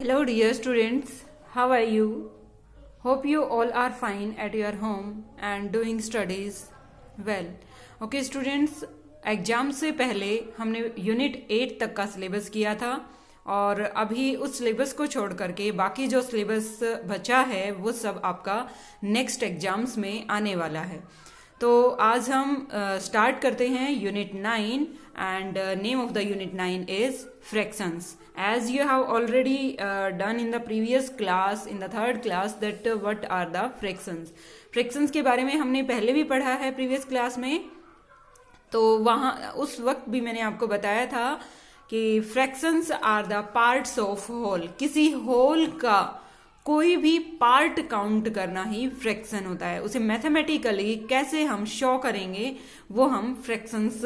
Hello, dear students. How are you? Hope you all are fine at your home and doing studies well. Okay, students. Exam से पहले हमने unit 8 तक का syllabus किया था और अभी उस सिलेबस को छोड़ करके बाकी जो सिलेबस बचा है वो सब आपका नेक्स्ट एग्जाम्स में आने वाला है। तो आज हम स्टार्ट करते हैं unit 9 and name of the unit 9 is fractions. As you have already done in the previous class, in the third class, that what are the fractions. Fractions के बारे में हमने पहले भी पढ़ा है previous class में। तो वहाँ उस वक्त भी मैंने आपको बताया था कि fractions are the parts of whole. किसी whole का कोई भी पार्ट काउंट करना ही फ्रैक्शन होता है। उसे मैथमेटिकली कैसे हम शो करेंगे वो हम फ्रैक्शंस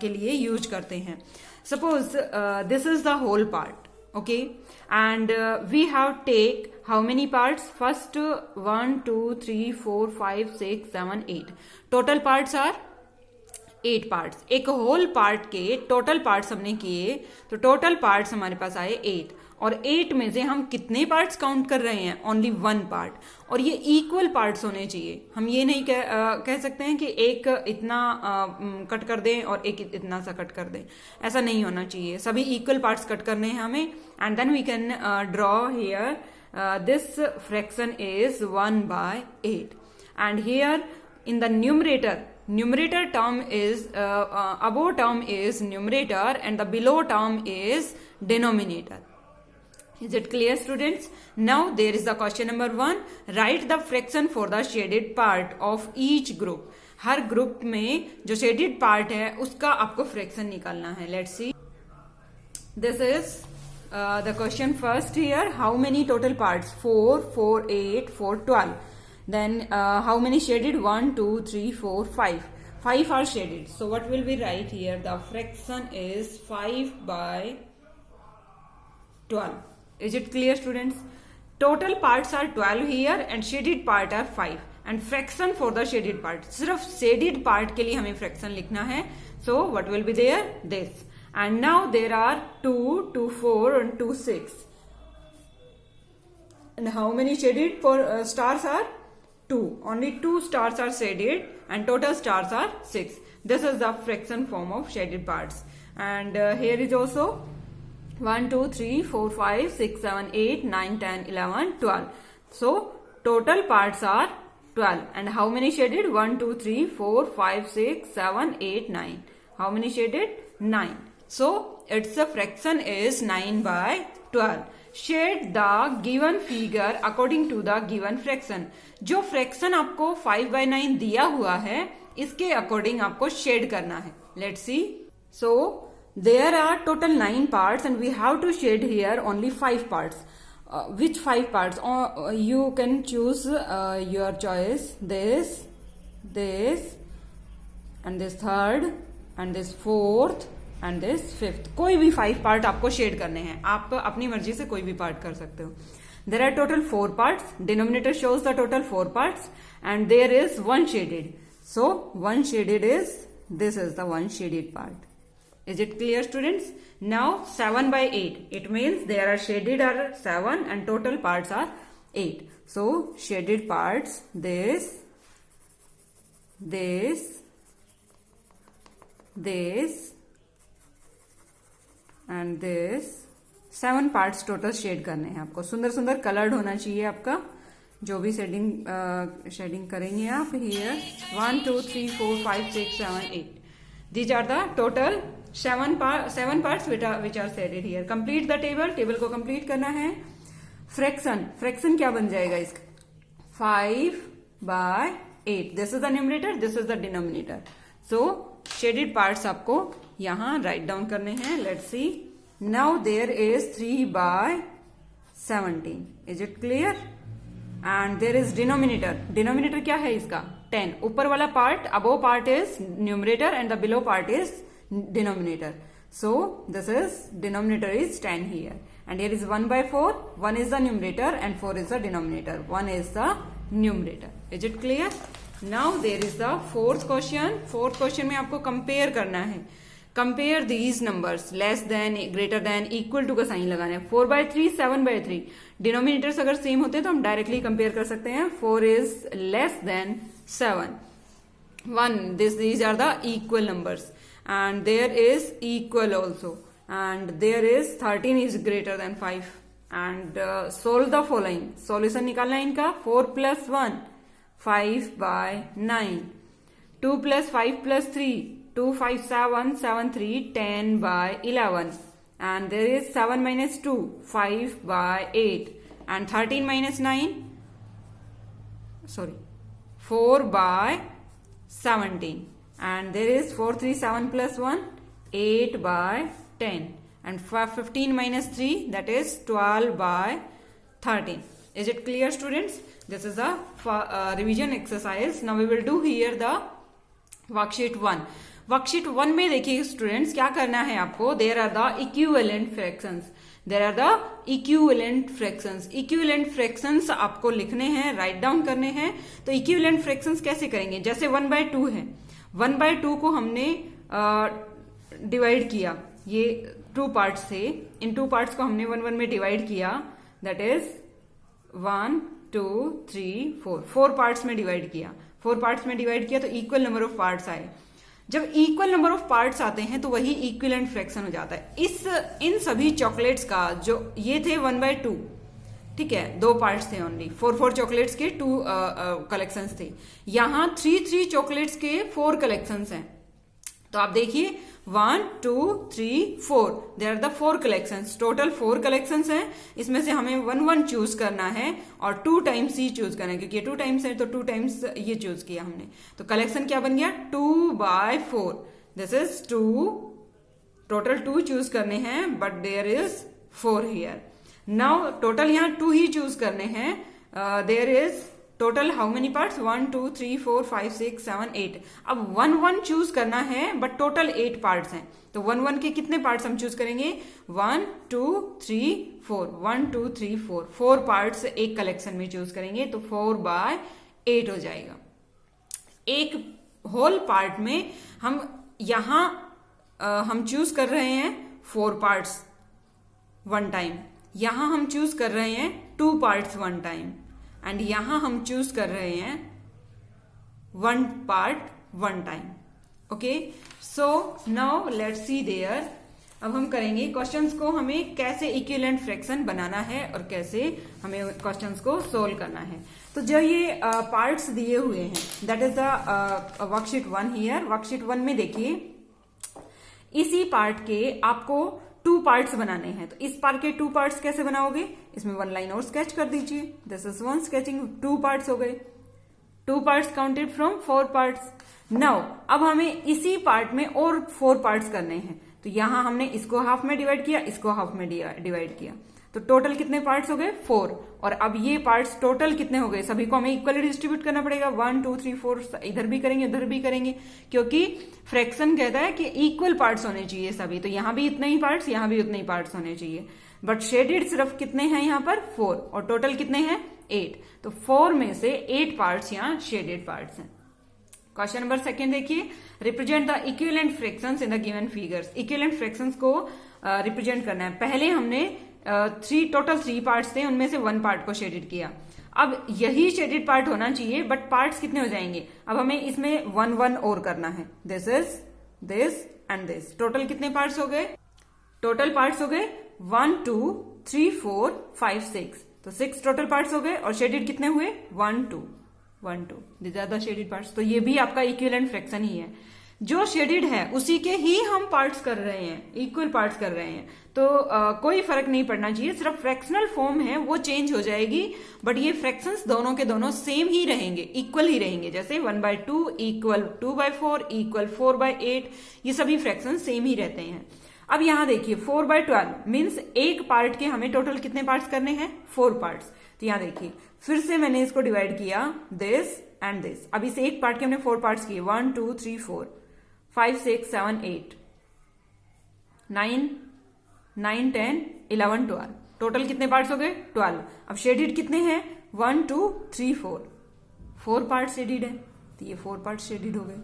के लिए यूज करते हैं। Suppose this is the whole part, okay, and we have take how many parts? First 1 2 3 4 5 6 7 8 total parts are 8 parts. एक होल पार्ट के टोटल पार्ट्स हमने किए तो टोटल पार्ट्स हमारे पास आए 8 और 8 में से हम कितने पार्ट्स काउंट कर रहे हैं? Only 1 part. और ये इक्वल पार्ट्स होने चाहिए। हम ये नहीं कह सकते हैं कि एक इतना कट कर दें और एक इतना सा कट कर दें, ऐसा नहीं होना चाहिए। सभी इक्वल पार्ट्स कट करने हैं हमें। And then we can draw here this fraction is 1/8 and here in the numerator term is above term is numerator and the below term is denominator. Is it clear, students? Now there is the question number 1. Write the fraction for the shaded part of each group. Her group में जो shaded part है उसका आपको fraction निकालना है। Let's see. This is the question first here. How many total parts? 4, 4, 8, 4, 12. Then how many shaded? 1, 2, 3, 4, 5. 5 are shaded. So what will we write here? The fraction is 5/12. Is it clear, students? Total parts are 12 here and shaded part are 5. And fraction for the shaded part. सिर्फ shaded part के लिए हमें fraction लिखना है. So what will be there? This. And now there are 2, 2, 4 and 2, 6. And how many shaded for stars are? 2. Only 2 stars are shaded and total stars are 6. This is the fraction form of shaded parts. And here is also 1, 2, 3, 4, 5, 6, 7, 8, 9, 10, 11, 12. So total parts are 12. And how many shaded? 1, 2, 3, 4, 5, 6, 7, 8, 9. How many shaded? 9. So its fraction is 9/12. Shade the given figure according to the given fraction. जो fraction आपको 5/9 दिया हुआ है इसके according आपको shade करना है। Let's see. So there are total 9 parts and we have to shade here only 5 parts. Which 5 parts? You can choose your choice. This and this third and this fourth and this fifth. कोई भी 5 part आपको shade करने हैं। आप अपनी मर्जी से कोई भी पार्ट कर सकते हो। There are total 4 parts. Denominator shows the total 4 parts and there is 1 shaded. So 1 shaded is, this is the 1 shaded part. Is it clear, students? Now 7/8. It means there are shaded are 7 and total parts are 8. So shaded parts, this, and this, 7 parts total shade करने हैं आपको। सुंदर सुंदर coloured होना चाहिए आपका जो भी शेडिंग करेंगे आप। Here 1, 2, 3, 4, 5, 6, 7, 8. These are the total 7 parts which are shaded here. Complete the table. Table को कंप्लीट करना है। फ्रैक्शन क्या बन जाएगा इसका? 5/8. This is the numerator, this is the denominator. So shaded parts आपको यहाँ राइट डाउन करने हैं। Let's see. Now there is 3/17. Is it clear? And there is denominator. Denominator क्या है इसका? 10. ऊपर वाला part, above part is numerator and the below part is denominator. So this is denominator is 10 here. And here is 1/4. 1 is the numerator and 4 is the denominator. 1 is the numerator. Is it clear? Now there is the fourth question. Fourth question में आपको compare करना है। Compare these numbers, less than, greater than, equal to का sign लगाना है। 4/3, 7/3, denominators अगर same होते हैं तो हम डायरेक्टली कंपेयर कर सकते हैं। 4 is less than 7, 1, these are the equal numbers, and there is equal also, and there is 13 is greater than 5, and solve the following, solution निकालना है इनका। 4 + 1, 5/9, 2 + 5 + 3, 2 5 7 7 3, 10/11, and there is 7 - 2, 5/8, and 13 - 9, sorry, 4/17, and there is 4 3 7 + 1, 8/10, and 15 - 3, that is 12/13. Is it clear, students? This is a revision exercise. Now we will do here the worksheet 1. Worksheet 1 में देखिए students क्या करना है आपको। There are the equivalent fractions, there are the equivalent fractions. Equivalent fractions आपको लिखने हैं, write down करने हैं। तो इक्विवेलेंट फ्रैक्शंस कैसे करेंगे? जैसे 1/2 है, 1/2 को हमने डिवाइड किया, ये 2 पार्ट्स थे, इन 2 पार्ट्स को हमने 1 1 में डिवाइड किया, दैट इज 1 2 3 4, 4 पार्ट्स में डिवाइड किया। 4 पार्ट्स में डिवाइड किया तो इक्वल नंबर ऑफ पार्ट्स आए। जब इक्वल नंबर ऑफ पार्ट्स आते हैं तो वही इक्विवेलेंट फ्रैक्शन हो जाता है। इन सभी चॉकलेट्स का जो ये थे 1/2, ठीक है, 2 पार्ट्स थे ओनली, 4 चॉकलेट्स के 2 कलेक्शंस थे। यहां 3 चॉकलेट्स के 4 कलेक्शंस हैं। तो आप देखिए 1 2 3 4, there are the 4 collections, total 4 collections हैं। इसमें से हमें 1 1 चूज करना है और 2 टाइम्स ही चूज करना है, क्योंकि ये 2 टाइम्स है तो 2 टाइम्स ये चूज किया हमने। तो कलेक्शन क्या बन गया? 2/4, दिस इज 2, टोटल 2 चूज करने हैं, but there is 4 here. Now total यहाँ 2 ही चूज करने हैं। There is total how many parts? 1 2 3 4 5 6 7 8। अब 1 1 चूज करना है, बट टोटल 8 पार्ट्स हैं। तो 1 1 के कितने पार्ट्स हम चूज करेंगे? 1 2 3 4, 1 2 3 4, 4 पार्ट्स एक कलेक्शन में चूज करेंगे, तो 4/8 हो जाएगा। एक होल पार्ट में हम यहां हम चूज कर रहे हैं 4 पार्ट्स 1 टाइम, यहां हम चूज कर रहे हैं 2 पार्ट्स 1 टाइम, एंड यहां हम चूज कर रहे हैं 1 part 1 time. Okay, so now let's see there. अब हम करेंगे क्वेश्चंस को, हमें कैसे इक्विवेलेंट फ्रैक्शन बनाना है और कैसे हमें क्वेश्चंस को सोल्व करना है। तो जो ये पार्ट्स दिए हुए हैं, that is the worksheet 1 here. Worksheet 1 में देखिए, इसी पार्ट के आपको 2 पार्ट्स बनाने हैं। तो इस पार्ट के 2 पार्ट्स कैसे बनाओगे? इसमें 1 लाइन और स्केच कर दीजिए। दिस इज 1 स्केचिंग, 2 पार्ट्स हो गए। 2 parts counted from 4 parts. Now अब हमें इसी पार्ट में और 4 पार्ट्स करने हैं। तो यहां हमने इसको हाफ में डिवाइड किया, इसको हाफ में डिवाइड किया, तो टोटल कितने पार्ट्स हो गए? 4। और अब ये पार्ट्स टोटल कितने हो गए? सभी को हमें इक्वली डिस्ट्रीब्यूट करना पड़ेगा। 1 2 3 4, इधर भी करेंगे उधर भी करेंगे, क्योंकि फ्रैक्शन कहता है कि इक्वल पार्ट्स होने चाहिए सभी। तो यहां भी इतने ही पार्ट्स, यहां भी उतने ही पार्ट्स होने चाहिए। बट शेडेड सिर्फ कितने हैं यहाँ पर? 4, और टोटल कितने हैं? 8। तो 4 में से 8 पार्ट्स यहाँ शेडेड पार्ट्स हैं। क्वेश्चन नंबर 2 देखिए, represent the equivalent fractions in the given figures. Equivalent fractions को रिप्रेजेंट करना है। पहले हमने टोटल 3 पार्ट्स थे, उनमें से 1 पार्ट को शेडेड किया। अब यही शेडेड पार्ट होना चाहिए, बट पार्ट्स कितने हो जाएंगे? अब हमें इसमें 1 1 और करना है। This is this and this. Total कितने पार्ट्स हो गए? टोटल पार्ट्स हो गए 1 2 3 4 5 6। तो 6 टोटल पार्ट्स हो गए, और शेडेड कितने हुए? 1 2 1 2। This are the shaded parts. तो ये भी आपका इक्विवेलेंट फ्रैक्शन ही है। जो शेडेड है उसी के ही हम पार्ट्स कर रहे हैं, इक्वल पार्ट्स कर रहे हैं। तो कोई फर्क नहीं पड़ना चाहिए, सिर्फ फ्रैक्शनल फॉर्म है वो चेंज हो जाएगी, बट ये फ्रैक्शंस दोनों के दोनों सेम ही रहेंगे, इक्वल ही रहेंगे। जैसे 1/2 इक्वल 2/4 इक्वल 4/8, ये सभी फ्रैक्शन सेम ही रहते हैं। अब यहां देखिए 4/12 मीन्स एक पार्ट के हमें टोटल कितने पार्ट्स करने हैं? 4 पार्ट्स। तो यहां देखिए फिर से मैंने इसको डिवाइड किया, दिस एंड दिस। अब इस एक पार्ट के हमने 4 पार्ट्स किए, 1 2 3 4 5 6 7 8 9 9 10 11 12। टोटल कितने पार्ट्स हो गए? 12। अब शेडेड कितने हैं? 1 2 3 4, 4 पार्ट शेडेड है, तो ये 4 पार्ट शेडेड हो गए।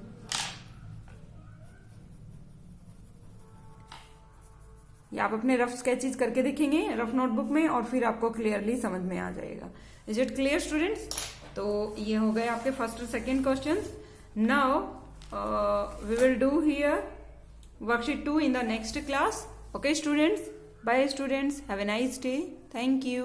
ये आप अपने रफ स्केचेस करके देखेंगे रफ नोटबुक में और फिर आपको क्लियरली समझ में आ जाएगा। Is it clear students? तो ये हो गए आपके फर्स्ट और second question. Now we will do here worksheet 2 in the next class. Okay students, bye students, have a nice day, thank you.